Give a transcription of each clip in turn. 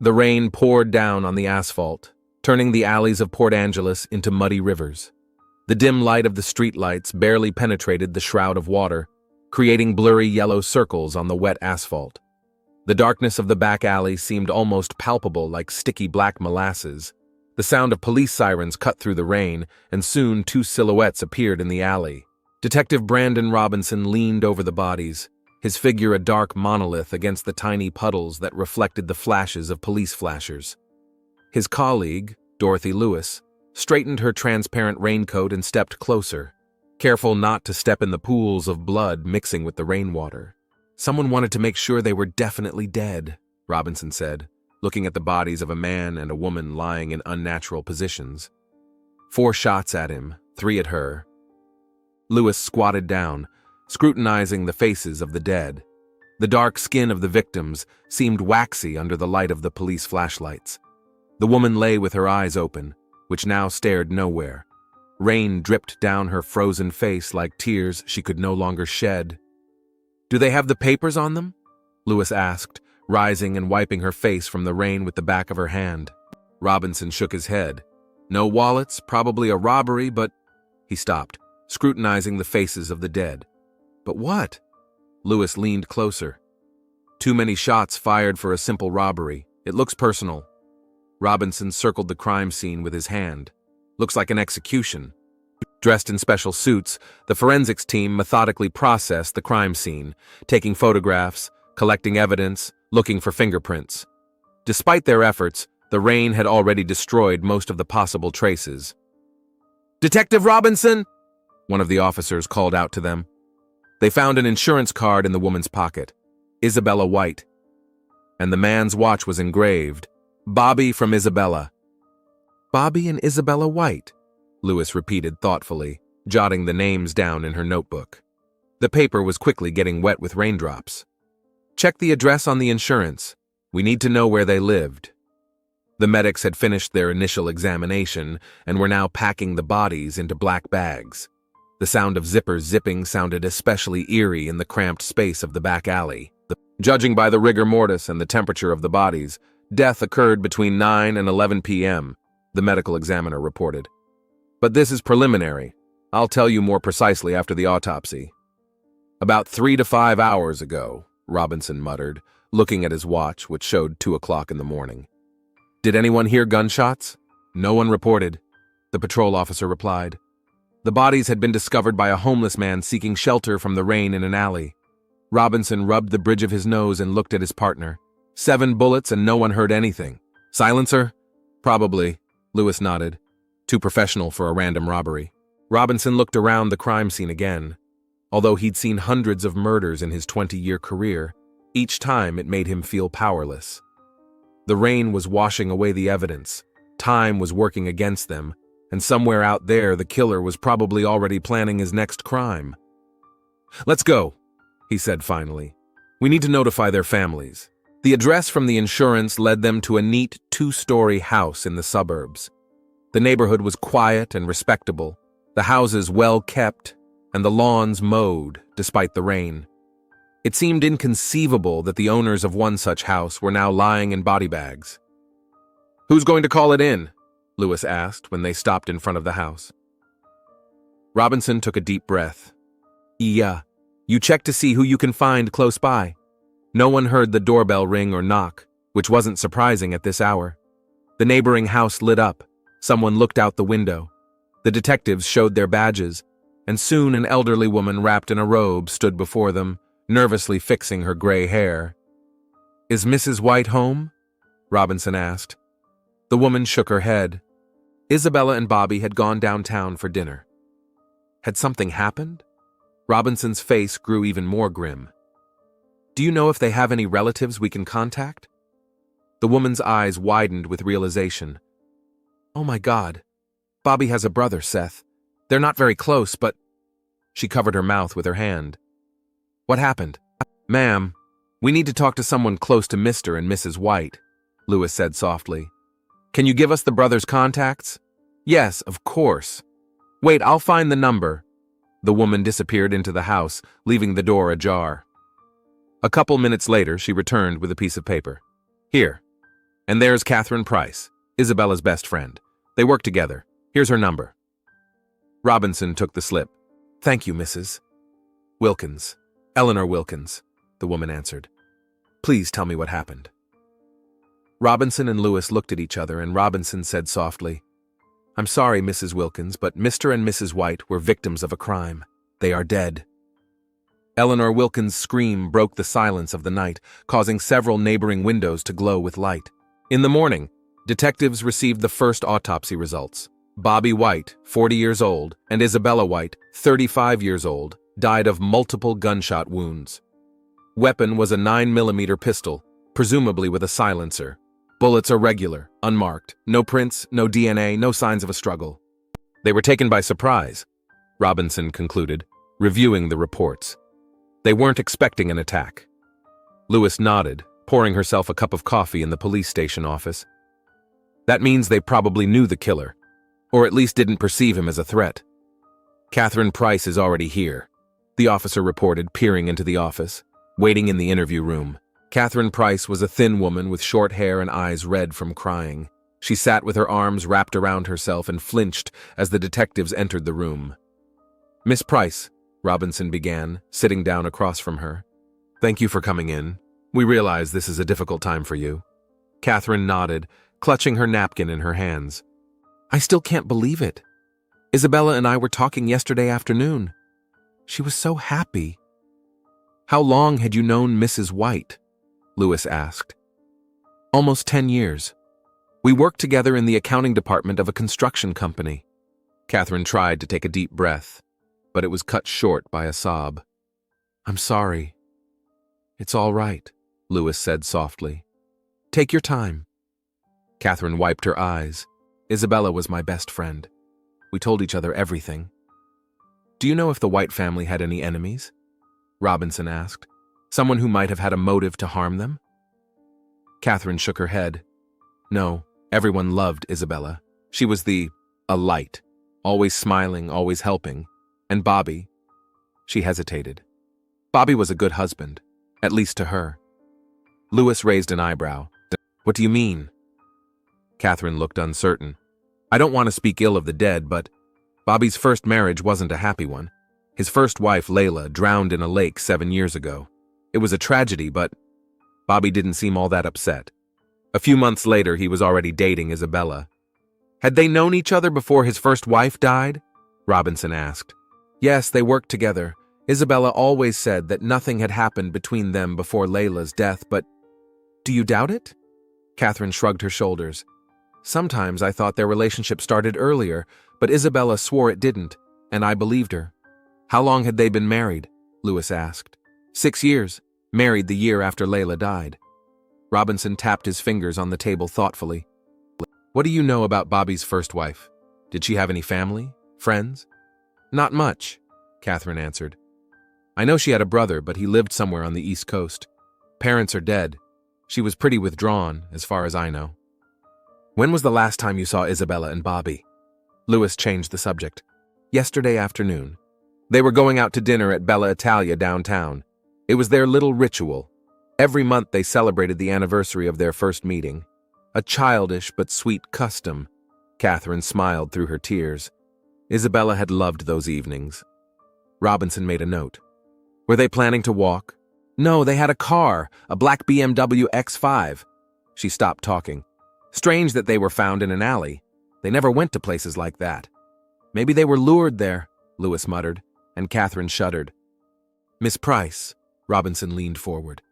The rain poured down on the asphalt, turning the alleys of Port Angeles into muddy rivers. The dim light of the streetlights barely penetrated the shroud of water, creating blurry yellow circles on the wet asphalt. The darkness of the back alley seemed almost palpable, like sticky black molasses. The sound of police sirens cut through the rain, and soon 2 silhouettes appeared in the alley. Detective Brandon Robinson leaned over the bodies, his figure a dark monolith against the tiny puddles that reflected the flashes of police flashers. His colleague, Dorothy Lewis, straightened her transparent raincoat and stepped closer, careful not to step in the pools of blood mixing with the rainwater. "Someone wanted to make sure they were definitely dead," Robinson said, looking at the bodies of a man and a woman lying in unnatural positions. 4 shots at him, 3 at her. Lewis squatted down, scrutinizing the faces of the dead. The dark skin of the victims seemed waxy under the light of the police flashlights. The woman lay with her eyes open, which now stared nowhere. Rain dripped down her frozen face like tears she could no longer shed. "Do they have the papers on them?" Lewis asked, rising and wiping her face from the rain with the back of her hand. Robinson shook his head. "No wallets, probably a robbery, but—" He stopped, scrutinizing the faces of the dead. "But what?" Lewis leaned closer. "Too many shots fired for a simple robbery. It looks personal." Robinson circled the crime scene with his hand. "Looks like an execution." Dressed in special suits, the forensics team methodically processed the crime scene, taking photographs, collecting evidence, looking for fingerprints. Despite their efforts, the rain had already destroyed most of the possible traces. "Detective Robinson!" one of the officers called out to them. They found an insurance card in the woman's pocket. Isabella White. And the man's watch was engraved, "Bobby from Isabella." "Bobby and Isabella White," Lewis repeated thoughtfully, jotting the names down in her notebook. The paper was quickly getting wet with raindrops. "Check the address on the insurance. We need to know where they lived." The medics had finished their initial examination and were now packing the bodies into black bags. The sound of zippers zipping sounded especially eerie in the cramped space of the back alley. Judging by the rigor mortis and the temperature of the bodies, death occurred between 9 and 11 p.m., the medical examiner reported. "But this is preliminary. I'll tell you more precisely after the autopsy." "About 3 to 5 hours ago," Robinson muttered, looking at his watch, which showed 2 o'clock in the morning. "Did anyone hear gunshots?" "No one reported," the patrol officer replied. The bodies had been discovered by a homeless man seeking shelter from the rain in an alley. Robinson rubbed the bridge of his nose and looked at his partner. 7 bullets and no one heard anything. "Silencer?" "Probably," Lewis nodded. Too professional for a random robbery. Robinson looked around the crime scene again. Although he'd seen hundreds of murders in his 20-year career, each time it made him feel powerless. The rain was washing away the evidence, time was working against them, and somewhere out there the killer was probably already planning his next crime. "Let's go," he said finally. "We need to notify their families." The address from the insurance led them to a neat 2-story house in the suburbs. The neighborhood was quiet and respectable, the houses well kept, and the lawns mowed despite the rain. It seemed inconceivable that the owners of one such house were now lying in body bags. "Who's going to call it in?" Lewis asked when they stopped in front of the house. Robinson took a deep breath. "Yeah, you check to see who you can find close by." No one heard the doorbell ring or knock, which wasn't surprising at this hour. The neighboring house lit up. Someone looked out the window. The detectives showed their badges, and soon an elderly woman wrapped in a robe stood before them, nervously fixing her gray hair. "Is Mrs. White home?" Robinson asked. The woman shook her head. Isabella and Bobby had gone downtown for dinner. Had something happened? Robinson's face grew even more grim. "Do you know if they have any relatives we can contact?" The woman's eyes widened with realization. "Oh my God. Bobby has a brother, Seth. They're not very close, but—" She covered her mouth with her hand. "What happened?" "Ma'am, we need to talk to someone close to Mr. and Mrs. White," Lewis said softly. "Can you give us the brothers' contacts?" "Yes, of course. Wait, I'll find the number." The woman disappeared into the house, leaving the door ajar. A couple minutes later, she returned with a piece of paper. "Here." And there's Catherine Price, Isabella's best friend. They work together. Here's her number. Robinson took the slip. Thank you, Mrs. Wilkins. Eleanor Wilkins, the woman answered. Please tell me what happened. Robinson and Lewis looked at each other, and Robinson said softly, I'm sorry, Mrs. Wilkins, but Mr. and Mrs. White were victims of a crime. They are dead. Eleanor Wilkins' scream broke the silence of the night, causing several neighboring windows to glow with light. In the morning, detectives received the first autopsy results. Bobby White, 40 years old, and Isabella White, 35 years old, died of multiple gunshot wounds. Weapon was a 9mm pistol, presumably with a silencer. Bullets are regular, unmarked, no prints, no DNA, no signs of a struggle. They were taken by surprise, Robinson concluded, reviewing the reports. They weren't expecting an attack. Lewis nodded, pouring herself a cup of coffee in the police station office. That means they probably knew the killer, or at least didn't perceive him as a threat. Catherine Price is already here, the officer reported, peering into the office, waiting in the interview room. Catherine Price was a thin woman with short hair and eyes red from crying. She sat with her arms wrapped around herself and flinched as the detectives entered the room. Miss Price, Robinson began, sitting down across from her. Thank you for coming in. We realize this is a difficult time for you. Catherine nodded, clutching her napkin in her hands. I still can't believe it. Isabella and I were talking yesterday afternoon. She was so happy. How long had you known Mrs. White? Lewis asked. Almost 10 years. We worked together in the accounting department of a construction company. Catherine tried to take a deep breath, but it was cut short by a sob. I'm sorry. It's all right, Lewis said softly. Take your time. Catherine wiped her eyes. Isabella was my best friend. We told each other everything. Do you know if the White family had any enemies? Robinson asked. Someone who might have had a motive to harm them? Catherine shook her head. No, everyone loved Isabella. She was a light, always smiling, always helping. And Bobby? She hesitated. Bobby was a good husband, at least to her. Lewis raised an eyebrow. What do you mean? Catherine looked uncertain. I don't want to speak ill of the dead, but Bobby's first marriage wasn't a happy one. His first wife, Layla, drowned in a lake 7 years ago. It was a tragedy, but Bobby didn't seem all that upset. A few months later, he was already dating Isabella. Had they known each other before his first wife died? Robinson asked. Yes, they worked together. Isabella always said that nothing had happened between them before Layla's death, but do you doubt it? Catherine shrugged her shoulders. Sometimes I thought their relationship started earlier, but Isabella swore it didn't, and I believed her. How long had they been married? Lewis asked. 6 years, married the year after Layla died. Robinson tapped his fingers on the table thoughtfully. What do you know about Bobby's first wife? Did she have any family? Friends? Not much, Catherine answered. I know she had a brother, but he lived somewhere on the East Coast. Parents are dead. She was pretty withdrawn, as far as I know. When was the last time you saw Isabella and Bobby? Lewis changed the subject. Yesterday afternoon. They were going out to dinner at Bella Italia downtown. It was their little ritual. Every month they celebrated the anniversary of their first meeting. A childish but sweet custom. Catherine smiled through her tears. Isabella had loved those evenings. Robinson made a note. Were they planning to walk? No, they had a car, a black BMW X5. She stopped talking. Strange that they were found in an alley. They never went to places like that. Maybe they were lured there, Lewis muttered, and Catherine shuddered. Miss Price, Robinson leaned forward.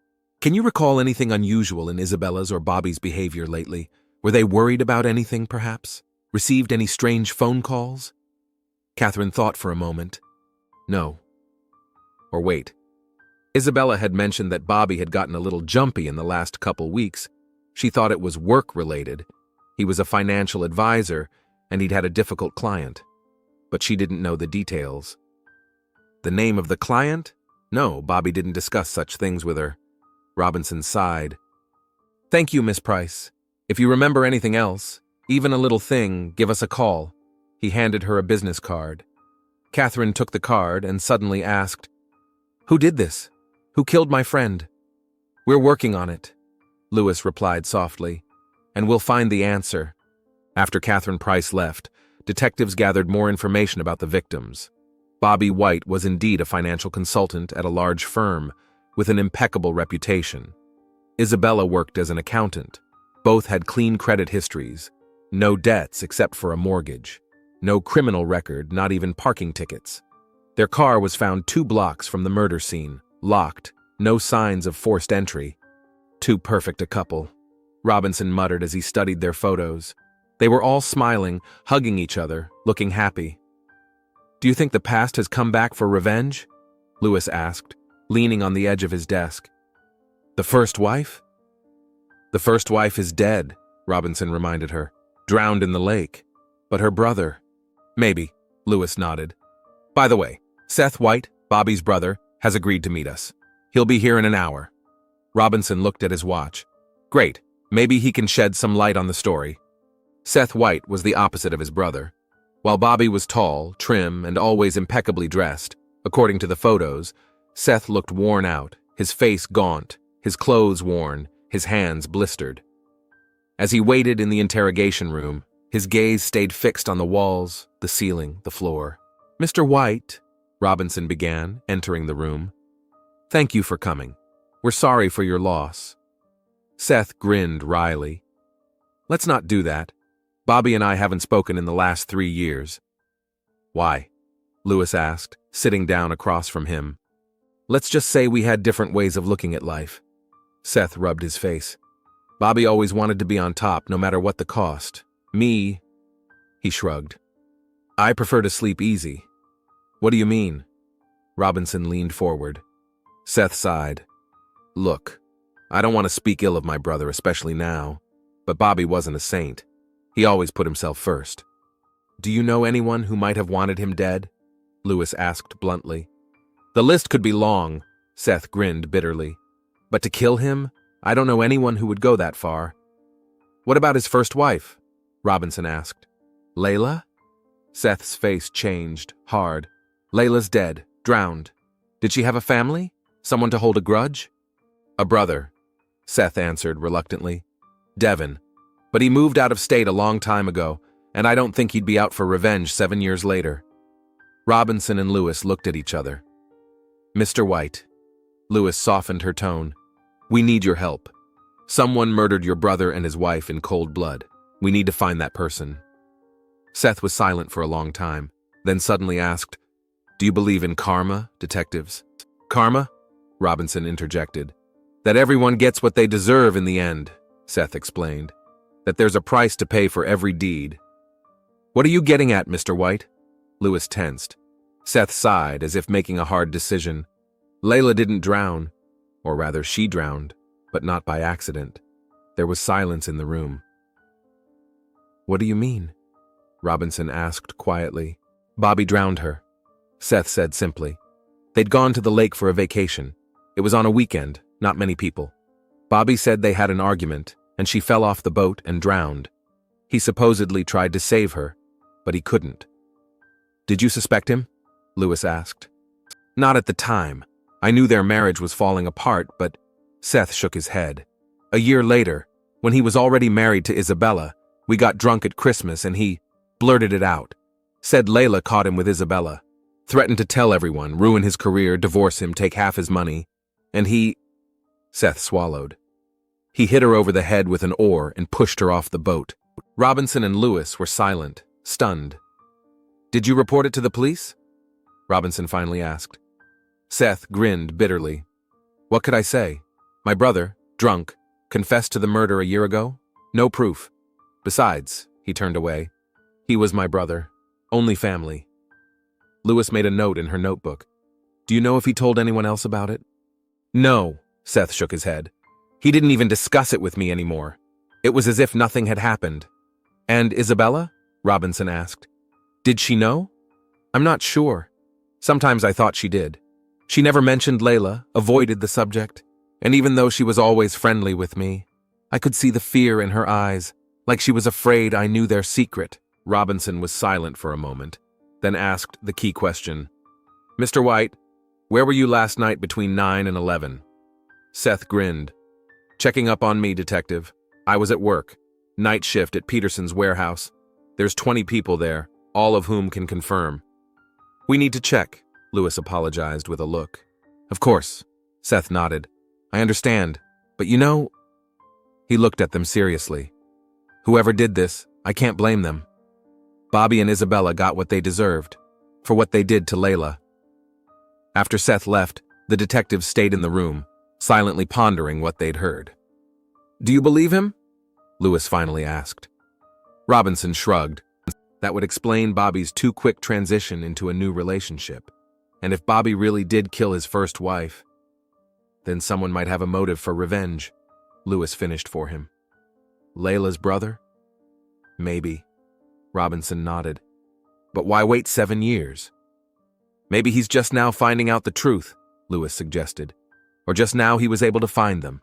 Can you recall anything unusual in Isabella's or Bobby's behavior lately? Were they worried about anything, perhaps? Received any strange phone calls? Catherine thought for a moment. No. Or wait. Isabella had mentioned that Bobby had gotten a little jumpy in the last couple weeks. She thought it was work-related. He was a financial advisor, and he'd had a difficult client. But she didn't know the details. The name of the client? No, Bobby didn't discuss such things with her. Robinson sighed. Thank you, Miss Price. If you remember anything else, even a little thing, give us a call. He handed her a business card. Catherine took the card and suddenly asked, Who did this? Who killed my friend? We're working on it, Lewis replied softly. and we'll find the answer. After Catherine Price left, detectives gathered more information about the victims. Bobby White was indeed a financial consultant at a large firm with an impeccable reputation. Isabella worked as an accountant. Both had clean credit histories, no debts except for a mortgage, no criminal record, not even parking tickets. Their car was found 2 blocks from the murder scene, locked, no signs of forced entry. Too perfect a couple, Robinson muttered as he studied their photos. They were all smiling, hugging each other, looking happy. "Do you think the past has come back for revenge?" Lewis asked, leaning on the edge of his desk. "The first wife?" "The first wife is dead," Robinson reminded her. "Drowned in the lake. But her brother—" "Maybe," Lewis nodded. "By the way, Seth White, Bobby's brother, has agreed to meet us. He'll be here in an hour." Robinson looked at his watch. "Great, maybe he can shed some light on the story." Seth White was the opposite of his brother. While Bobby was tall, trim, and always impeccably dressed, according to the photos, Seth looked worn out, his face gaunt, his clothes worn, his hands blistered. As he waited in the interrogation room, his gaze stayed fixed on the walls, the ceiling, the floor. "Mr. White," Robinson began, entering the room. "Thank you for coming. We're sorry for your loss." Seth grinned wryly. "Let's not do that. Bobby and I haven't spoken in the last 3 years." "Why?" Lewis asked, sitting down across from him. "Let's just say we had different ways of looking at life." Seth rubbed his face. "Bobby always wanted to be on top, no matter what the cost. Me," he shrugged. "I prefer to sleep easy." "What do you mean?" Robinson leaned forward. Seth sighed. "Look, I don't want to speak ill of my brother, especially now, but Bobby wasn't a saint. He always put himself first." "Do you know anyone who might have wanted him dead?" Lewis asked bluntly. "The list could be long," Seth grinned bitterly. "But to kill him, I don't know anyone who would go that far." "What about his first wife?" Robinson asked. "Layla?" Seth's face changed, hard. "Layla's dead, drowned. Did she have a family? Someone to hold a grudge?" "A brother," Seth answered reluctantly. "Devin. But he moved out of state a long time ago, and I don't think he'd be out for revenge 7 years later." Robinson and Lewis looked at each other. "Mr. White," Lewis softened her tone, "we need your help. Someone murdered your brother and his wife in cold blood. We need to find that person." Seth was silent for a long time, then suddenly asked, "Do you believe in karma, detectives?" "Karma?" Robinson interjected. "That everyone gets what they deserve in the end," Seth explained. "That there's a price to pay for every deed." "What are you getting at, Mr. White?" Lewis tensed. Seth sighed, as if making a hard decision. "Layla didn't drown. Or rather, she drowned, but not by accident." There was silence in the room. "What do you mean?" Robinson asked quietly. "Bobby drowned her," Seth said simply. "They'd gone to the lake for a vacation. It was on a weekend, not many people. Bobby said they had an argument, and she fell off the boat and drowned. He supposedly tried to save her, but he couldn't." "Did you suspect him?" Lewis asked. "Not at the time. I knew their marriage was falling apart, but—" Seth shook his head. "A year later, when he was already married to Isabella, we got drunk at Christmas and he blurted it out. Said Layla caught him with Isabella. Threatened to tell everyone, ruin his career, divorce him, take half his money. And he—" Seth swallowed. "He hit her over the head with an oar and pushed her off the boat." Robinson and Lewis were silent, stunned. "Did you report it to the police?" Robinson finally asked. Seth grinned bitterly. "What could I say? My brother, drunk, confessed to the murder a year ago. No proof. Besides," he turned away, "he was my brother. Only family." Lewis made a note in her notebook. "Do you know if he told anyone else about it?" "No," Seth shook his head. "He didn't even discuss it with me anymore. It was as if nothing had happened." "And Isabella?" Robinson asked. "Did she know?" "I'm not sure. Sometimes I thought she did. She never mentioned Layla, avoided the subject, and even though she was always friendly with me, I could see the fear in her eyes, like she was afraid I knew their secret." Robinson was silent for a moment, then asked the key question. "Mr. White, where were you last night between 9 and 11? Seth grinned. "Checking up on me, detective. I was at work. Night shift at Peterson's warehouse. There's 20 people there, all of whom can confirm. We need to check, Lewis apologized with a look. Of course, Seth nodded. I understand, but you know... He looked at them seriously. Whoever did this, I can't blame them. Bobby and Isabella got what they deserved, for what they did to Layla. After Seth left, the detectives stayed in the room, silently pondering what they'd heard. Do you believe him? Lewis finally asked. Robinson shrugged. That would explain Bobby's too quick transition into a new relationship. And if Bobby really did kill his first wife, then someone might have a motive for revenge, Lewis finished for him. Layla's brother? Maybe. Robinson nodded. But why wait 7 years? Maybe he's just now finding out the truth, Lewis suggested. Or just now he was able to find them.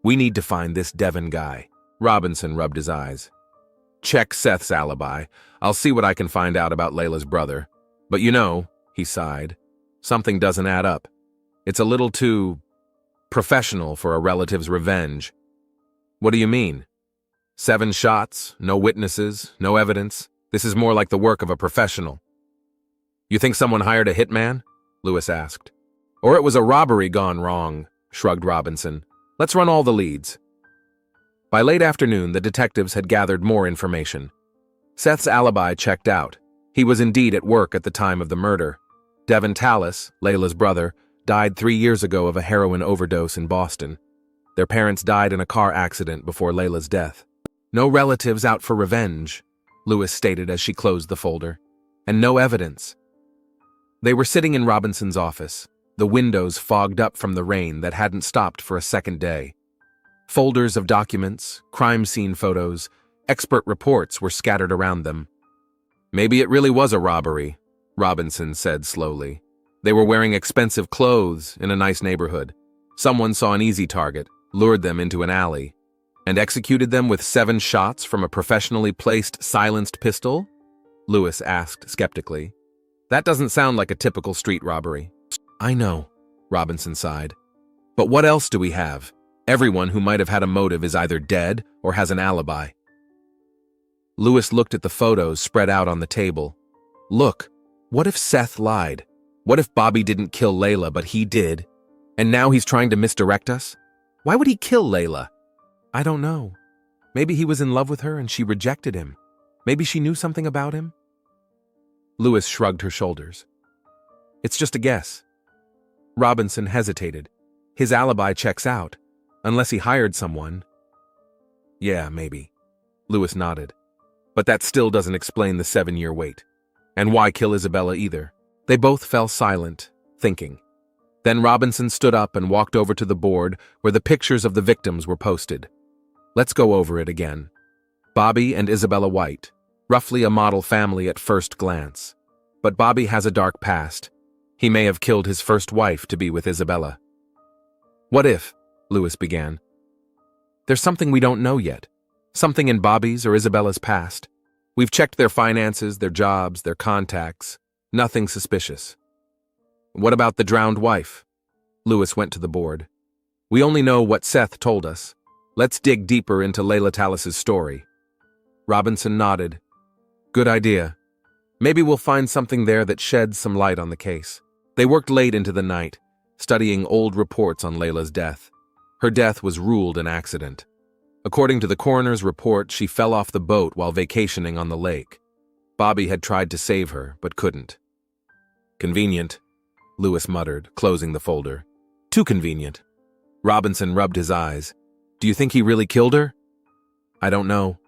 We need to find this Devon guy. Robinson rubbed his eyes. Check Seth's alibi. I'll see what I can find out about Layla's brother. But you know, he sighed, something doesn't add up. It's a little too professional for a relative's revenge. What do you mean? 7 shots, no witnesses, no evidence. This is more like the work of a professional. You think someone hired a hitman? Lewis asked. Or it was a robbery gone wrong, shrugged Robinson. Let's run all the leads. By late afternoon, the detectives had gathered more information. Seth's alibi checked out. He was indeed at work at the time of the murder. Devon Tallis, Layla's brother, died 3 years ago of a heroin overdose in Boston. Their parents died in a car accident before Layla's death. No relatives out for revenge, Lewis stated as she closed the folder. And no evidence. They were sitting in Robinson's office, the windows fogged up from the rain that hadn't stopped for a second day. Folders of documents, crime scene photos, expert reports were scattered around them. Maybe it really was a robbery, Robinson said slowly. They were wearing expensive clothes in a nice neighborhood. Someone saw an easy target, lured them into an alley, and executed them with 7 shots from a professionally placed silenced pistol? Lewis asked skeptically. That doesn't sound like a typical street robbery. I know, Robinson sighed. But what else do we have? Everyone who might have had a motive is either dead or has an alibi. Lewis looked at the photos spread out on the table. Look, what if Seth lied? What if Bobby didn't kill Layla, but he did? And now he's trying to misdirect us? Why would he kill Layla? I don't know. Maybe he was in love with her and she rejected him. Maybe she knew something about him? Lewis shrugged her shoulders. It's just a guess. Robinson hesitated. His alibi checks out, unless he hired someone. Yeah, maybe. Lewis nodded. But that still doesn't explain the 7-year wait. And why kill Isabella either? They both fell silent, thinking. Then Robinson stood up and walked over to the board where the pictures of the victims were posted. Let's go over it again. Bobby and Isabella White, roughly a model family at first glance. But Bobby has a dark past. He may have killed his first wife to be with Isabella. What if, Lewis began. There's something we don't know yet. Something in Bobby's or Isabella's past. We've checked their finances, their jobs, their contacts. Nothing suspicious. What about the drowned wife? Lewis went to the board. We only know what Seth told us. Let's dig deeper into Layla Tallis's story. Robinson nodded. Good idea. Maybe we'll find something there that sheds some light on the case. They worked late into the night, studying old reports on Layla's death. Her death was ruled an accident. According to the coroner's report, she fell off the boat while vacationing on the lake. Bobby had tried to save her, but couldn't. Convenient, Lewis muttered, closing the folder. Too convenient. Robinson rubbed his eyes. Do you think he really killed her? I don't know,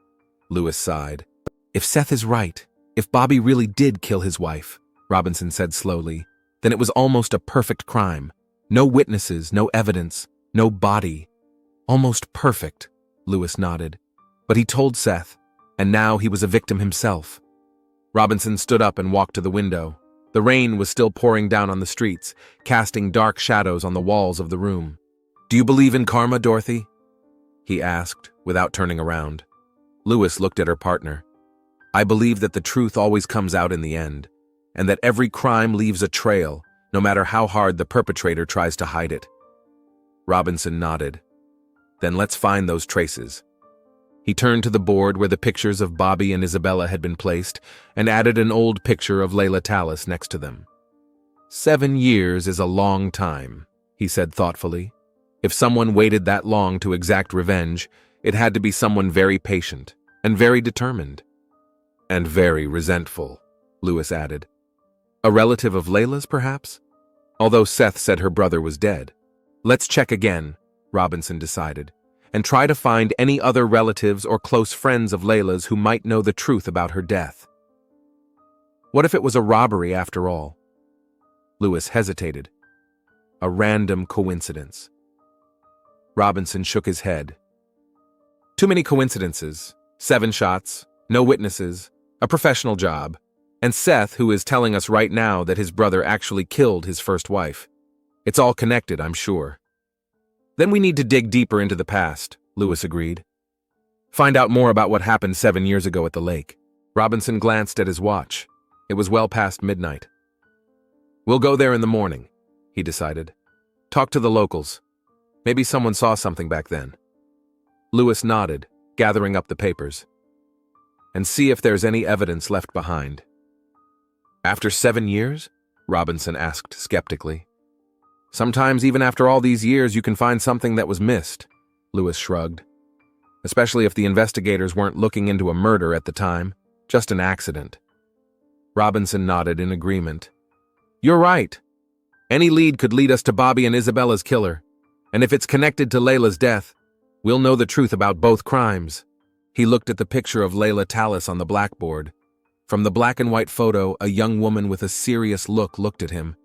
Lewis sighed. If Seth is right, if Bobby really did kill his wife, Robinson said slowly, then it was almost a perfect crime. No witnesses, no evidence, no body. Almost perfect, Lewis nodded. But he told Seth, and now he was a victim himself. Robinson stood up and walked to the window. The rain was still pouring down on the streets, casting dark shadows on the walls of the room. Do you believe in karma, Dorothy? He asked, without turning around. Lewis looked at her partner. I believe that the truth always comes out in the end, and that every crime leaves a trail, no matter how hard the perpetrator tries to hide it. Robinson nodded. Then let's find those traces. He turned to the board where the pictures of Bobby and Isabella had been placed and added an old picture of Layla Tallis next to them. 7 years is a long time, he said thoughtfully. If someone waited that long to exact revenge, it had to be someone very patient and very determined. And very resentful, Lewis added. A relative of Layla's, perhaps? Although Seth said her brother was dead. Let's check again, Robinson decided, and try to find any other relatives or close friends of Layla's who might know the truth about her death. What if it was a robbery after all? Lewis hesitated. A random coincidence. Robinson shook his head. Too many coincidences. 7 shots, no witnesses, a professional job, and Seth, who is telling us right now that his brother actually killed his first wife. It's all connected, I'm sure. Then we need to dig deeper into the past, Lewis agreed. Find out more about what happened 7 years ago at the lake. Robinson glanced at his watch. It was well past midnight. We'll go there in the morning, he decided. Talk to the locals. Maybe someone saw something back then. Lewis nodded, gathering up the papers. And see if there's any evidence left behind. After 7 years? Robinson asked skeptically. Sometimes even after all these years you can find something that was missed, Lewis shrugged. Especially if the investigators weren't looking into a murder at the time, just an accident. Robinson nodded in agreement. You're right. Any lead could lead us to Bobby and Isabella's killer, and if it's connected to Layla's death, we'll know the truth about both crimes. He looked at the picture of Layla Tallis on the blackboard. From the black and white photo, a young woman with a serious look looked at him.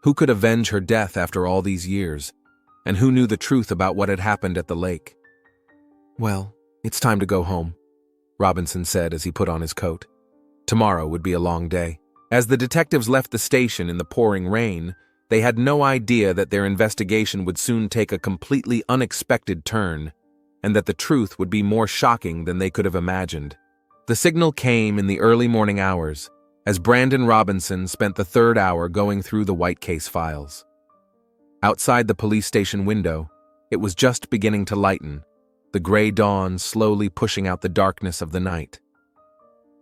Who could avenge her death after all these years? And who knew the truth about what had happened at the lake? Well, it's time to go home, Robinson said as he put on his coat. Tomorrow would be a long day. As the detectives left the station in the pouring rain, they had no idea that their investigation would soon take a completely unexpected turn, and that the truth would be more shocking than they could have imagined. The signal came in the early morning hours, as Brandon Robinson spent the 3rd hour going through the white case files. Outside the police station window, it was just beginning to lighten, the gray dawn slowly pushing out the darkness of the night.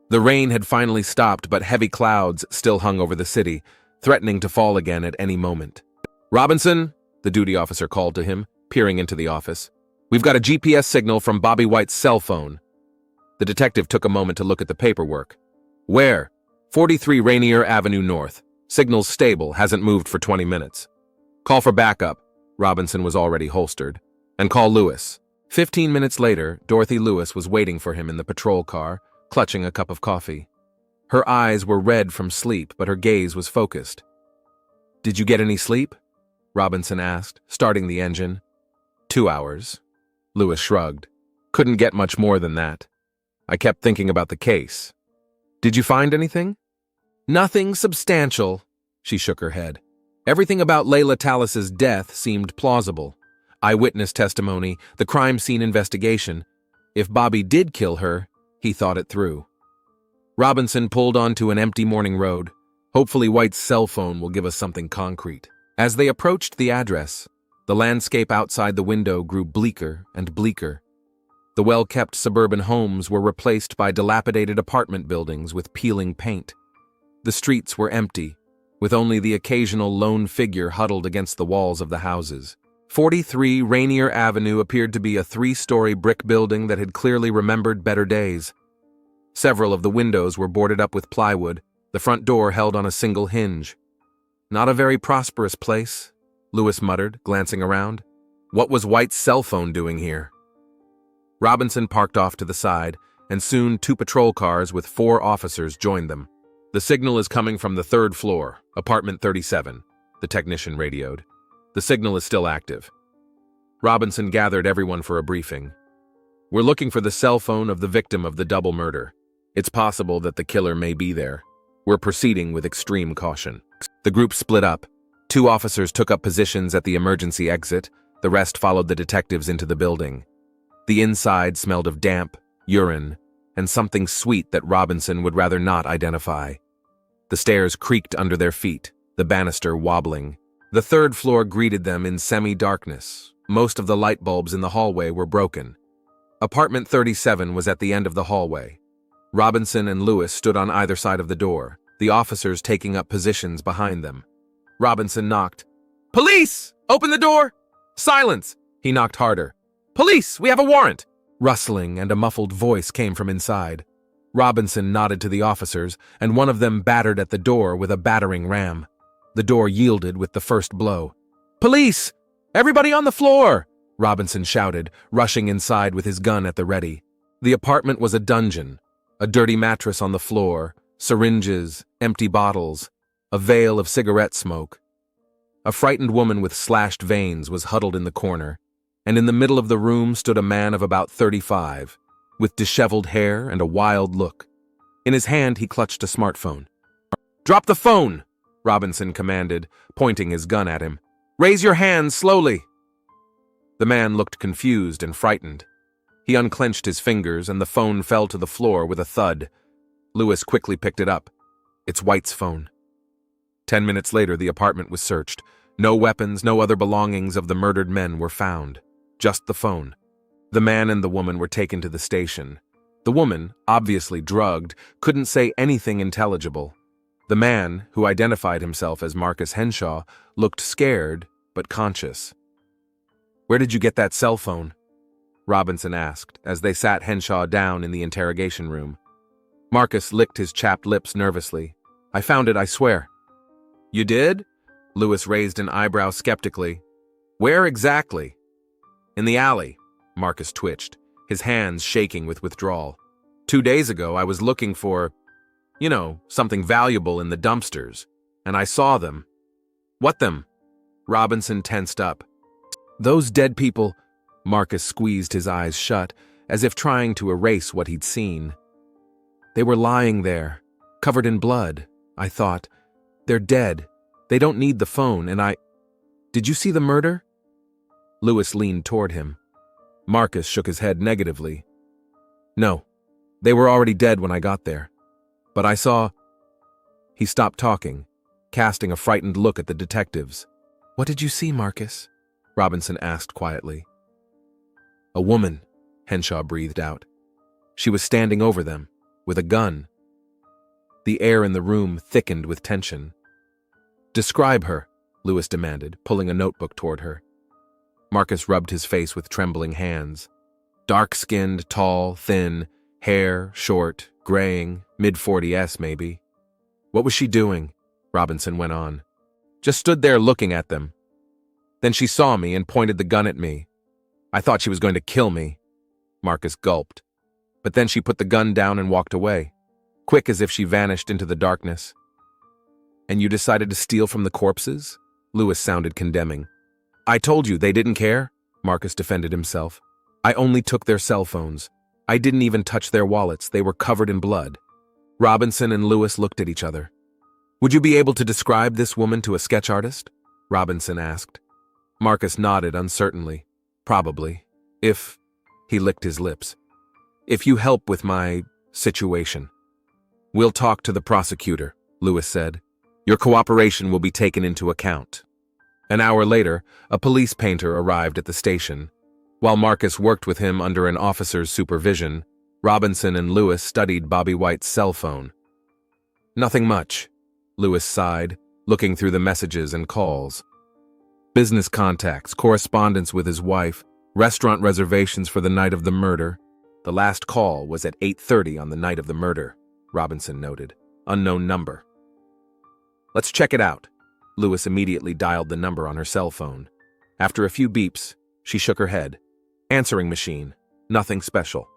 The rain had finally stopped, but heavy clouds still hung over the city, threatening to fall again at any moment. Robinson, the duty officer called to him, peering into the office. We've got a GPS signal from Bobby White's cell phone. The detective took a moment to look at the paperwork. Where? 43 Rainier Avenue North. Signal's stable, hasn't moved for 20 minutes. Call for backup. Robinson was already holstered. And call Lewis. 15 minutes later, Dorothy Lewis was waiting for him in the patrol car, clutching a cup of coffee. Her eyes were red from sleep, but her gaze was focused. Did you get any sleep? Robinson asked, starting the engine. 2 hours. Lewis shrugged. Couldn't get much more than that. I kept thinking about the case. Did you find anything? Nothing substantial, she shook her head. Everything about Layla Tallis's death seemed plausible. Eyewitness testimony, the crime scene investigation. If Bobby did kill her, he thought it through. Robinson pulled onto an empty morning road. Hopefully White's cell phone will give us something concrete. As they approached the address, the landscape outside the window grew bleaker and bleaker. The well-kept suburban homes were replaced by dilapidated apartment buildings with peeling paint. The streets were empty, with only the occasional lone figure huddled against the walls of the houses. 43 Rainier Avenue appeared to be a 3-story brick building that had clearly remembered better days. Several of the windows were boarded up with plywood, the front door held on a single hinge. Not a very prosperous place, Lewis muttered, glancing around. What was White's cell phone doing here? Robinson parked off to the side, and soon 2 patrol cars with 4 officers joined them. The signal is coming from the 3rd floor, apartment 37, the technician radioed. The signal is still active. Robinson gathered everyone for a briefing. We're looking for the cell phone of the victim of the double murder. It's possible that the killer may be there. We're proceeding with extreme caution. The group split up. 2 officers took up positions at the emergency exit. The rest followed the detectives into the building. The inside smelled of damp, urine, and something sweet that Robinson would rather not identify. The stairs creaked under their feet, the banister wobbling. The 3rd floor greeted them in semi-darkness. Most of the light bulbs in the hallway were broken. Apartment 37 was at the end of the hallway. Robinson and Lewis stood on either side of the door, the officers taking up positions behind them. Robinson knocked. "Police! Open the door!" "Silence!" He knocked harder. "Police! We have a warrant!" Rustling and a muffled voice came from inside. Robinson nodded to the officers, and one of them battered at the door with a battering ram. The door yielded with the first blow. "Police! Everybody on the floor!" Robinson shouted, rushing inside with his gun at the ready. The apartment was a dungeon. A dirty mattress on the floor, syringes, empty bottles, a veil of cigarette smoke. A frightened woman with slashed veins was huddled in the corner, and in the middle of the room stood a man of about 35, with disheveled hair and a wild look. In his hand, he clutched a smartphone. "Drop the phone!" Robinson commanded, pointing his gun at him. "Raise your hands slowly!" The man looked confused and frightened. He unclenched his fingers, and the phone fell to the floor with a thud. Lewis quickly picked it up. It's White's phone. 10 minutes later, the apartment was searched. No weapons, no other belongings of the murdered men were found. Just the phone. The man and the woman were taken to the station. The woman, obviously drugged, couldn't say anything intelligible. The man, who identified himself as Marcus Henshaw, looked scared but conscious. "Where did you get that cell phone?" Robinson asked, as they sat Henshaw down in the interrogation room. Marcus licked his chapped lips nervously. "I found it, I swear." "You did?" Lewis raised an eyebrow skeptically. "Where exactly?" "In the alley." Marcus twitched, his hands shaking with withdrawal. 2 days ago, I was looking for, something valuable in the dumpsters, and I saw them. "What them?" Robinson tensed up. "Those dead people." Marcus squeezed his eyes shut, as if trying to erase what he'd seen. "They were lying there, covered in blood. I thought, they're dead. They don't need the phone, and Did you see the murder?" Lewis leaned toward him. Marcus shook his head negatively. "No, they were already dead when I got there. But I saw—" He stopped talking, casting a frightened look at the detectives. "What did you see, Marcus?" Robinson asked quietly. "A woman," Henshaw breathed out. "She was standing over them, with a gun." The air in the room thickened with tension. "Describe her," Lewis demanded, pulling a notebook toward her. Marcus rubbed his face with trembling hands. Dark-skinned, tall, thin, hair, short, graying, mid-40s maybe. "What was she doing?" Robinson went on. "Just stood there looking at them. Then she saw me and pointed the gun at me. I thought she was going to kill me." Marcus gulped. "But then she put the gun down and walked away, quick as if she vanished into the darkness." "And you decided to steal from the corpses?" Lewis sounded condemning. "I told you they didn't care," Marcus defended himself. "I only took their cell phones. I didn't even touch their wallets. They were covered in blood." Robinson and Lewis looked at each other. "Would you be able to describe this woman to a sketch artist?" Robinson asked. Marcus nodded uncertainly. "Probably. If—" He licked his lips. "If you help with my situation." "We'll talk to the prosecutor," Lewis said. "Your cooperation will be taken into account." An hour later, a police painter arrived at the station. While Marcus worked with him under an officer's supervision, Robinson and Lewis studied Bobby White's cell phone. "Nothing much," Lewis sighed, looking through the messages and calls. Business contacts, correspondence with his wife, restaurant reservations for the night of the murder. The last call was at 8:30 on the night of the murder, Robinson noted. Unknown number. "Let's check it out." Lewis immediately dialed the number on her cell phone. After a few beeps, she shook her head. "Answering machine. Nothing special."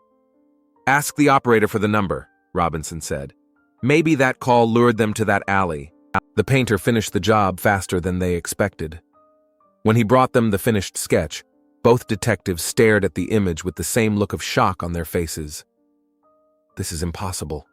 "Ask the operator for the number," Robinson said. "Maybe that call lured them to that alley." The painter finished the job faster than they expected. When he brought them the finished sketch, both detectives stared at the image with the same look of shock on their faces. "This is impossible,"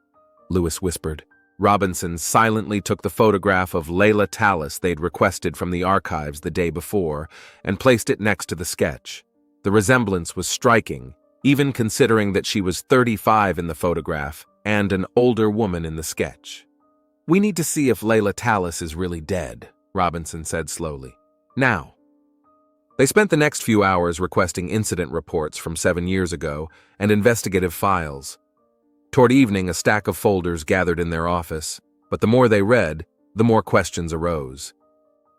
Lewis whispered. Robinson silently took the photograph of Layla Tallis they'd requested from the archives the day before and placed it next to the sketch. The resemblance was striking, even considering that she was 35 in the photograph and an older woman in the sketch. "We need to see if Layla Tallis is really dead," Robinson said slowly. "Now." They spent the next few hours requesting incident reports from 7 years ago and investigative files. Toward evening, a stack of folders gathered in their office, but the more they read, the more questions arose.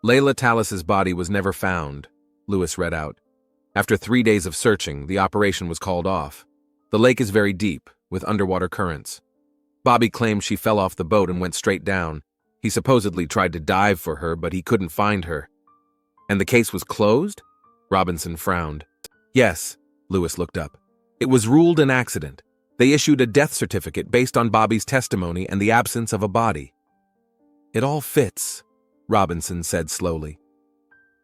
Layla Tallis's body was never found, Lewis read out. After 3 days of searching, the operation was called off. The lake is very deep, with underwater currents. Bobby claimed she fell off the boat and went straight down. He supposedly tried to dive for her, but he couldn't find her. And the case was closed? Robinson frowned. Yes, Lewis looked up. It was ruled an accident. They issued a death certificate based on Bobby's testimony and the absence of a body. It all fits, Robinson said slowly.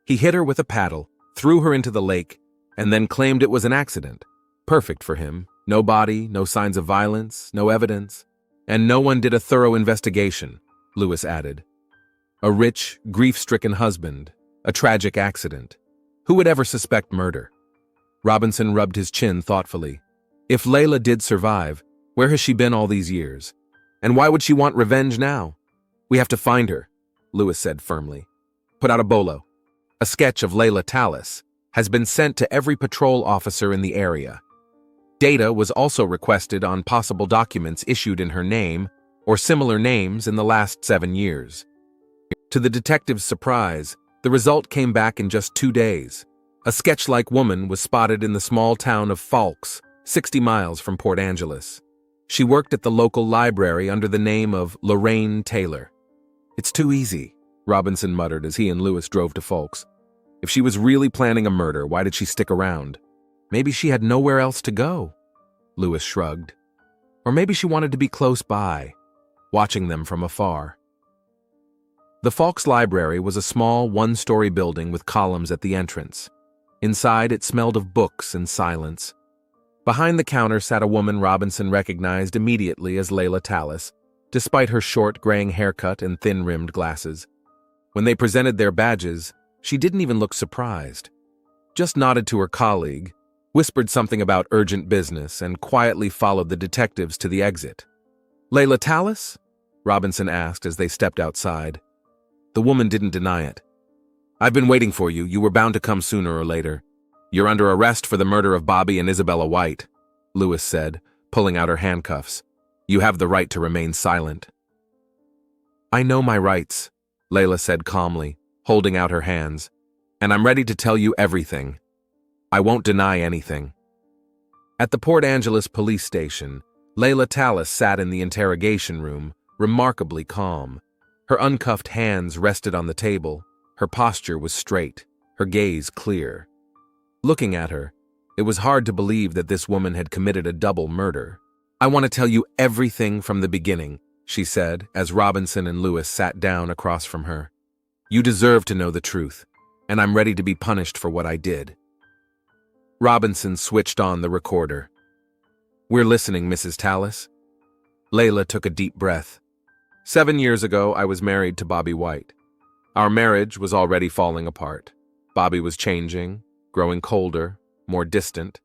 He hit her with a paddle, threw her into the lake, and then claimed it was an accident. Perfect for him. No body, no signs of violence, no evidence. And no one did a thorough investigation, Lewis added. A rich, grief-stricken husband, a tragic accident. Who would ever suspect murder? Robinson rubbed his chin thoughtfully. If Layla did survive, where has she been all these years? And why would she want revenge now? We have to find her, Lewis said firmly. Put out a bolo. A sketch of Layla Tallis has been sent to every patrol officer in the area. Data was also requested on possible documents issued in her name or similar names in the last 7 years. To the detective's surprise, the result came back in just 2 days. A sketch-like woman was spotted in the small town of Falks, 60 miles from Port Angeles. She worked at the local library under the name of Lorraine Taylor. It's too easy, Robinson muttered as he and Lewis drove to Falks. If she was really planning a murder, why did she stick around? Maybe she had nowhere else to go, Lewis shrugged. Or maybe she wanted to be close by, watching them from afar. The Falks Library was a small, one-story building with columns at the entrance. Inside, it smelled of books and silence. Behind the counter sat a woman Robinson recognized immediately as Layla Tallis, despite her short, graying haircut and thin-rimmed glasses. When they presented their badges, she didn't even look surprised. Just nodded to her colleague, whispered something about urgent business, and quietly followed the detectives to the exit. Layla Tallis? Robinson asked as they stepped outside. The woman didn't deny it. I've been waiting for you. You were bound to come sooner or later. You're under arrest for the murder of Bobby and Isabella White, Lewis said, pulling out her handcuffs. You have the right to remain silent. I know my rights, Layla said calmly, holding out her hands, and I'm ready to tell you everything. I won't deny anything. At the Port Angeles police station, Layla Tallis sat in the interrogation room, remarkably calm. Her uncuffed hands rested on the table. Her posture was straight, her gaze clear. Looking at her, it was hard to believe that this woman had committed a double murder. I want to tell you everything from the beginning, she said, as Robinson and Lewis sat down across from her. You deserve to know the truth, and I'm ready to be punished for what I did. Robinson switched on the recorder. We're listening, Mrs. Tallis. Layla took a deep breath. 7 years ago, I was married to Bobby White. Our marriage was already falling apart. Bobby was changing, growing colder, more distant.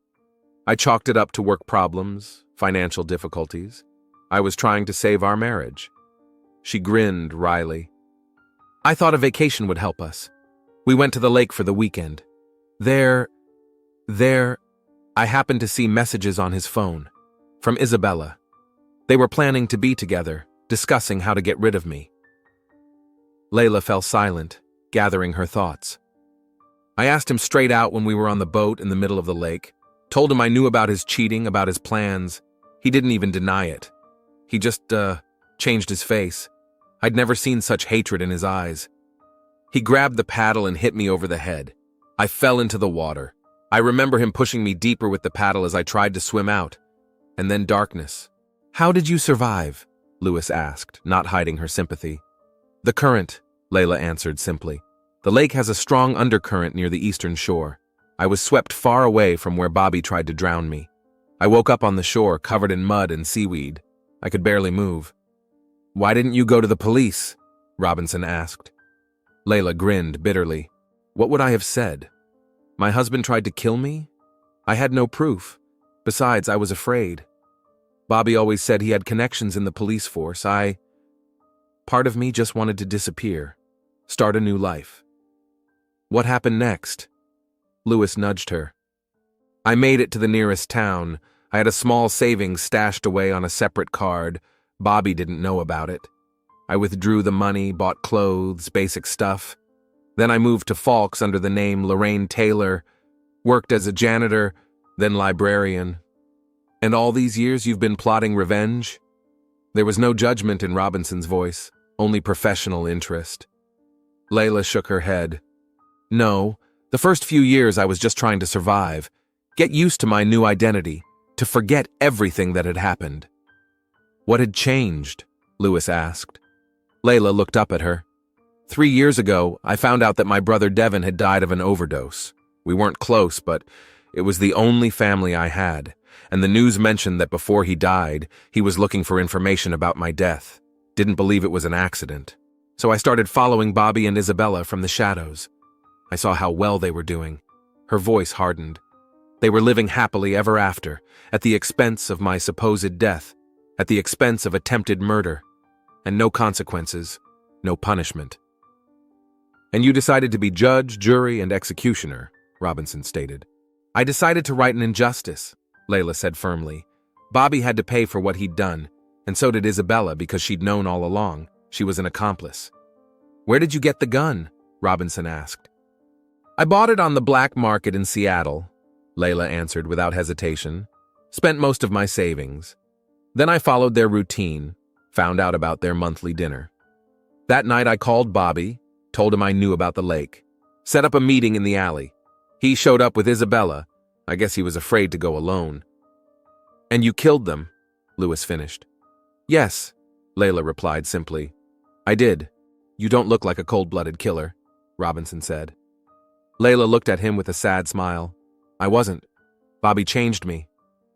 I chalked it up to work problems, financial difficulties. I was trying to save our marriage. She grinned wryly. I thought a vacation would help us. We went to the lake for the weekend. There, I happened to see messages on his phone from Isabella. They were planning to be together, discussing how to get rid of me. Layla fell silent, gathering her thoughts. I asked him straight out when we were on the boat in the middle of the lake, told him I knew about his cheating, about his plans. He didn't even deny it. He just, changed his face. I'd never seen such hatred in his eyes. He grabbed the paddle and hit me over the head. I fell into the water. I remember him pushing me deeper with the paddle as I tried to swim out. And then darkness. How did you survive? Lewis asked, not hiding her sympathy. The current, Layla answered simply. The lake has a strong undercurrent near the eastern shore. I was swept far away from where Bobby tried to drown me. I woke up on the shore, covered in mud and seaweed. I could barely move. Why didn't you go to the police? Robinson asked. Layla grinned bitterly. What would I have said? My husband tried to kill me? I had no proof. Besides, I was afraid. Bobby always said he had connections in the police force. Part of me just wanted to disappear, start a new life. What happened next? Lewis nudged her. I made it to the nearest town. I had a small savings stashed away on a separate card. Bobby didn't know about it. I withdrew the money, bought clothes, basic stuff. Then I moved to Falks under the name Lorraine Taylor, worked as a janitor, then librarian. And all these years you've been plotting revenge? There was no judgment in Robinson's voice, only professional interest. Layla shook her head. No, the first few years I was just trying to survive, get used to my new identity, to forget everything that had happened. What had changed? Lewis asked. Layla looked up at her. 3 years ago, I found out that my brother Devin had died of an overdose. We weren't close, but it was the only family I had, and the news mentioned that before he died, he was looking for information about my death. Didn't believe it was an accident. So I started following Bobby and Isabella from the shadows. I saw how well they were doing. Her voice hardened. They were living happily ever after, at the expense of my supposed death, at the expense of attempted murder, and no consequences, no punishment. And you decided to be judge, jury, and executioner, Robinson stated. I decided to right an injustice, Layla said firmly. Bobby had to pay for what he'd done, and so did Isabella because she'd known all along. She was an accomplice. Where did you get the gun? Robinson asked. I bought it on the black market in Seattle, Layla answered without hesitation. Spent most of my savings. Then I followed their routine, found out about their monthly dinner. That night I called Bobby, told him I knew about the lake, set up a meeting in the alley. He showed up with Isabella. I guess he was afraid to go alone. And you killed them, Lewis finished. Yes, Layla replied simply. I did. You don't look like a cold-blooded killer, Robinson said. Layla looked at him with a sad smile. I wasn't. Bobby changed me.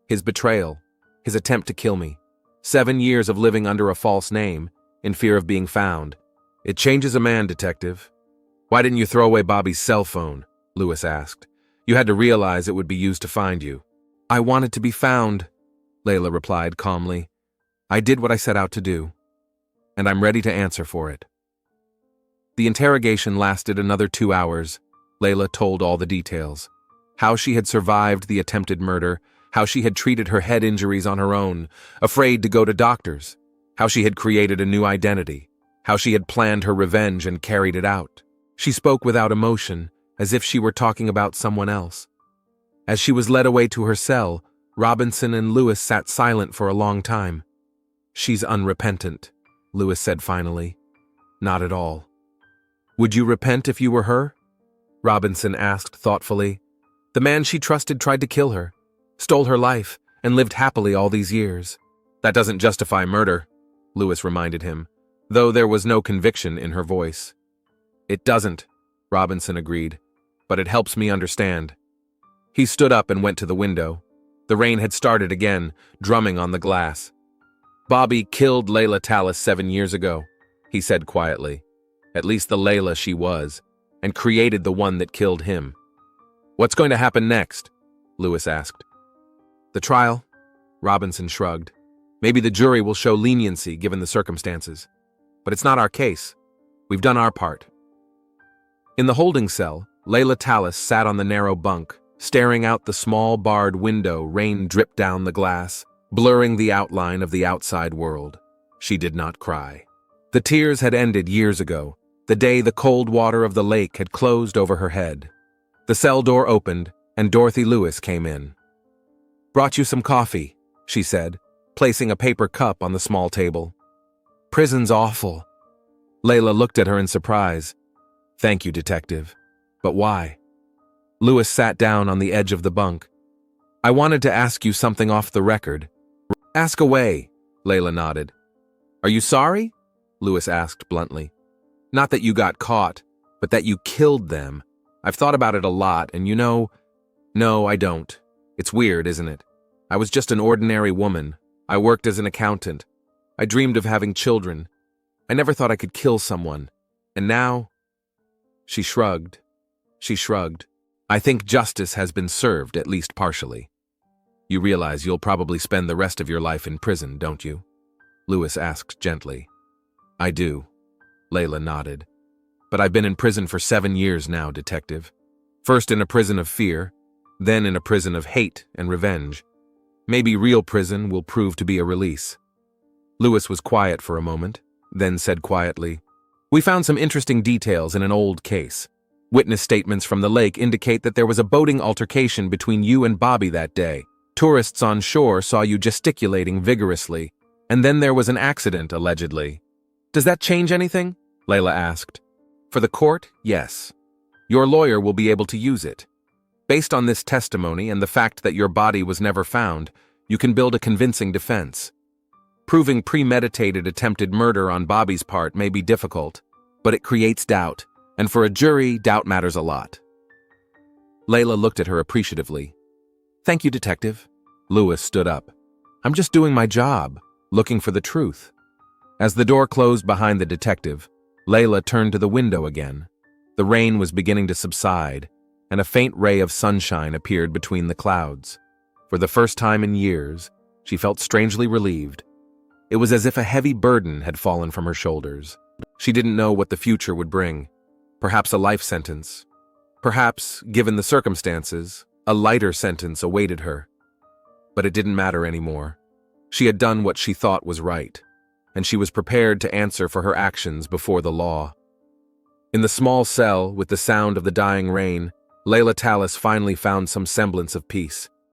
His betrayal, his attempt to kill me. 7 years of living under a false name, in fear of being found. It changes a man, detective. Why didn't you throw away Bobby's cell phone? Lewis asked. You had to realize it would be used to find you. I wanted to be found, Layla replied calmly. I did what I set out to do, and I'm ready to answer for it. The interrogation lasted another 2 hours. Layla told all the details. How she had survived the attempted murder, how she had treated her head injuries on her own, afraid to go to doctors, how she had created a new identity, how she had planned her revenge and carried it out. She spoke without emotion, as if she were talking about someone else. As she was led away to her cell, Robinson and Lewis sat silent for a long time. She's unrepentant, Lewis said finally. Not at all. Would you repent if you were her? Robinson asked thoughtfully. The man she trusted tried to kill her, stole her life, and lived happily all these years. That doesn't justify murder, Lewis reminded him, though there was no conviction in her voice. It doesn't, Robinson agreed, but it helps me understand. He stood up and went to the window. The rain had started again, drumming on the glass. Bobby killed Layla Tallis 7 years ago, he said quietly. At least the Layla she was, and created the one that killed him. What's going to happen next? Lewis asked. The trial? Robinson shrugged. Maybe the jury will show leniency given the circumstances. But it's not our case. We've done our part. In the holding cell, Layla Tallis sat on the narrow bunk, staring out the small barred window. Rain dripped down the glass, blurring the outline of the outside world. She did not cry. The tears had ended years ago, the day the cold water of the lake had closed over her head. The cell door opened, and Dorothy Lewis came in. Brought you some coffee, she said, placing a paper cup on the small table. Prison's awful. Layla looked at her in surprise. Thank you, detective. But why? Lewis sat down on the edge of the bunk. I wanted to ask you something off the record. Ask away, Layla nodded. Are you sorry? Lewis asked bluntly. Not that you got caught, but that you killed them. I've thought about it a lot, and you know, no, I don't. It's weird, isn't it? I was just an ordinary woman. I worked as an accountant. I dreamed of having children. I never thought I could kill someone. And now? She shrugged. I think justice has been served, at least partially. You realize you'll probably spend the rest of your life in prison, don't you? Lewis asked gently. I do. Layla nodded. But I've been in prison for 7 years now, detective. First in a prison of fear, then in a prison of hate and revenge. Maybe real prison will prove to be a release. Lewis was quiet for a moment, then said quietly, "We found some interesting details in an old case. Witness statements from the lake indicate that there was a boating altercation between you and Bobby that day. Tourists on shore saw you gesticulating vigorously, and then there was an accident, allegedly. Does that change anything?" Layla asked. "For the court, yes. Your lawyer will be able to use it. Based on this testimony and the fact that your body was never found, you can build a convincing defense. Proving premeditated attempted murder on Bobby's part may be difficult, but it creates doubt, and for a jury, doubt matters a lot." Layla looked at her appreciatively. "Thank you, Detective." Lewis stood up. "I'm just doing my job, looking for the truth." As the door closed behind the detective, Layla turned to the window again. The rain was beginning to subside, and a faint ray of sunshine appeared between the clouds. For the first time in years, she felt strangely relieved. It was as if a heavy burden had fallen from her shoulders. She didn't know what the future would bring. Perhaps a life sentence. Perhaps, given the circumstances, a lighter sentence awaited her. But it didn't matter anymore. She had done what she thought was right, and she was prepared to answer for her actions before the law. In the small cell, with the sound of the dying rain, Layla Tallis finally found some semblance of peace.